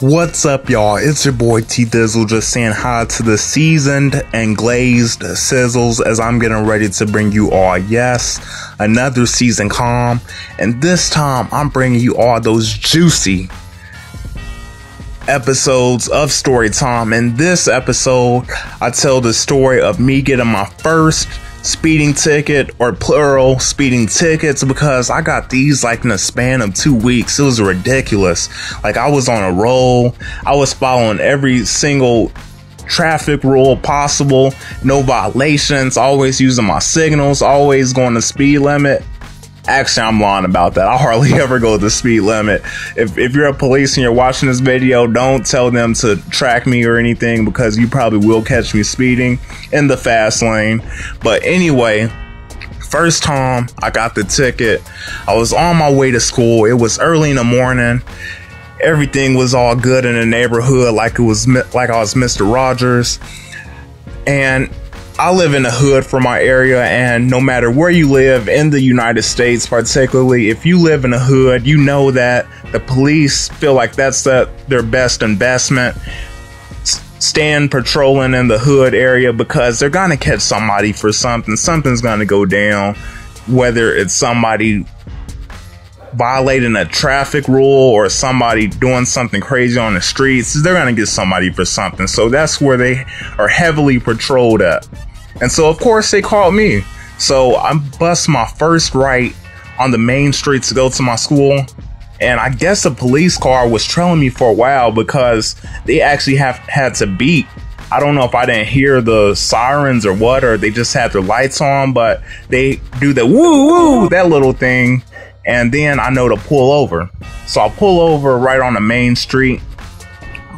What's up, y'all? It's your boy T Thizzle, just saying hi to the seasoned and glazed sizzles as I'm getting ready to bring you all, yes, another season calm. And this time I'm bringing you all those juicy episodes of story time. In this episode, I tell the story of me getting my first speeding ticket, or plural speeding tickets, because I got these like in a span of 2 weeks. It was ridiculous. Like, I was on a roll. I was following every single traffic rule possible, no violations, always using my signals, always going the speed limit. Actually, I'm lying about that. I hardly ever go the speed limit. If you're a police and you're watching this video, don't tell them to track me or anything, because you probably will catch me speeding in the fast lane. But anyway, first time I got the ticket, I was on my way to school. It was early in the morning. Everything was all good in the neighborhood, like I was Mr. Rogers. And I live in the hood for my area, and no matter where you live in the United States, particularly if you live in the hood, you know that the police feel like that's their best investment. Stand patrolling in the hood area, because they're gonna catch somebody for something. Something's gonna go down, whether it's somebody violating a traffic rule or somebody doing something crazy on the streets. They're gonna get somebody for something. So that's where they are heavily patrolled at. And so of course they called me. So I bust my first right on the main street to go to my school. And I guess a police car was trailing me for a while, because they actually had to beep. I don't know if I didn't hear the sirens or what, or they just had their lights on, but they do the woo woo, that little thing. And then I know to pull over. So I pull over right on the main street.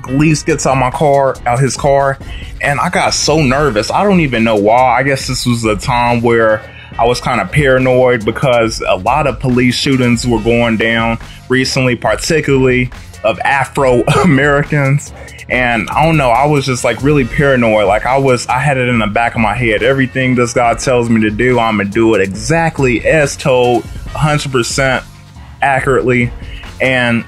Police gets out his car, and I got so nervous. I don't even know why. I guess this was a time where I was kind of paranoid, because a lot of police shootings were going down recently, particularly of Afro-Americans. And I don't know, I was just like really paranoid. Like I had it in the back of my head. Everything this guy tells me to do, I'm gonna do it exactly as told, 100% accurately. And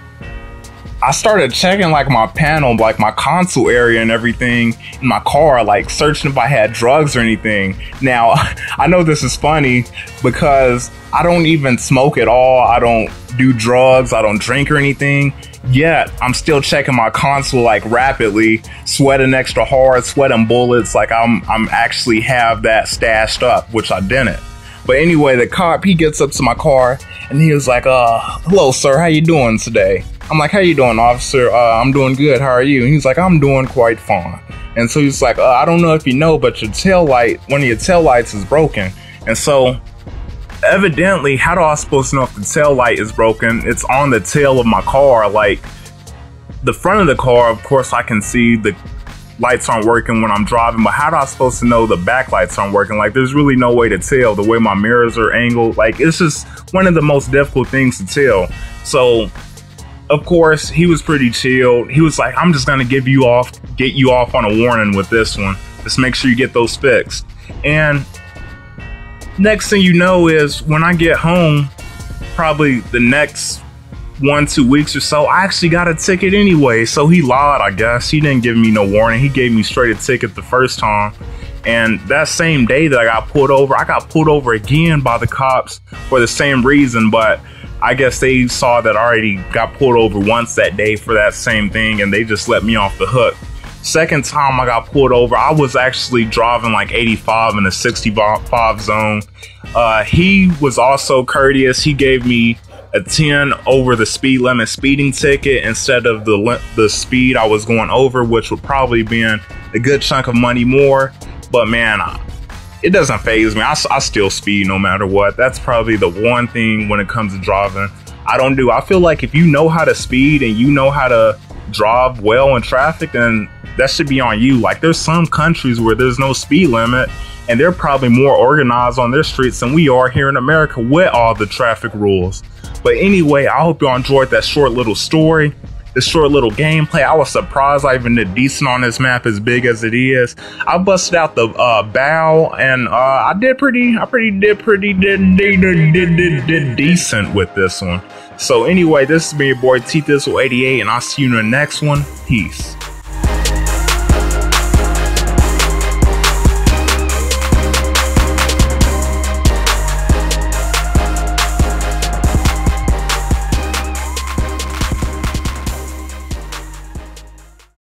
I started checking like my panel, like my console area and everything in my car, like searching if I had drugs or anything. Now, I know this is funny, because I don't even smoke at all. I don't do drugs. I don't drink or anything. Yet I'm still checking my console like rapidly, sweating extra hard, sweating bullets. Like I'm actually have that stashed up, which I didn't. But anyway, the cop, he gets up to my car and he was like, hello, sir, how you doing today? I'm like, how you doing, officer? I'm doing good. How are you? And he's like, I'm doing quite fine. And so he's like, I don't know if you know, but one of your tail lights is broken. And so evidently, how do I supposed to know if the tail light is broken? It's on the tail of my car. Like the front of the car, of course, I can see the lights aren't working when I'm driving, but how do I supposed to know the back lights aren't working? Like there's really no way to tell the way my mirrors are angled. Like it's just one of the most difficult things to tell. So of course he was pretty chilled. He was like, I'm just gonna get you off on a warning with this one. Just make sure you get those fixed. And next thing you know is when I get home, probably the next 1-2 weeks or so, I actually got a ticket anyway. So he lied, I guess. He didn't give me no warning. He gave me straight a ticket the first time. And that same day that I got pulled over again by the cops for the same reason. But I guess they saw that I already got pulled over once that day for that same thing, and they just let me off the hook. Second time I got pulled over, I was actually driving like 85 in a 65 zone. He was also courteous. He gave me a 10 over the speed limit speeding ticket instead of the speed I was going over, which would probably been a good chunk of money more. But man, it doesn't faze me. I still speed no matter what. That's probably the one thing when it comes to driving I don't do. I feel like if you know how to speed and you know how to drive well in traffic, then that should be on you. Like there's some countries where there's no speed limit and they're probably more organized on their streets than we are here in America with all the traffic rules. But anyway, I hope y'all enjoyed that short little story. this short little gameplay. I was surprised I even did decent on this map as big as it is. I busted out the bow, and I did decent with this one. So anyway, this has been your boy T-Thistle88, and I'll see you in the next one. Peace.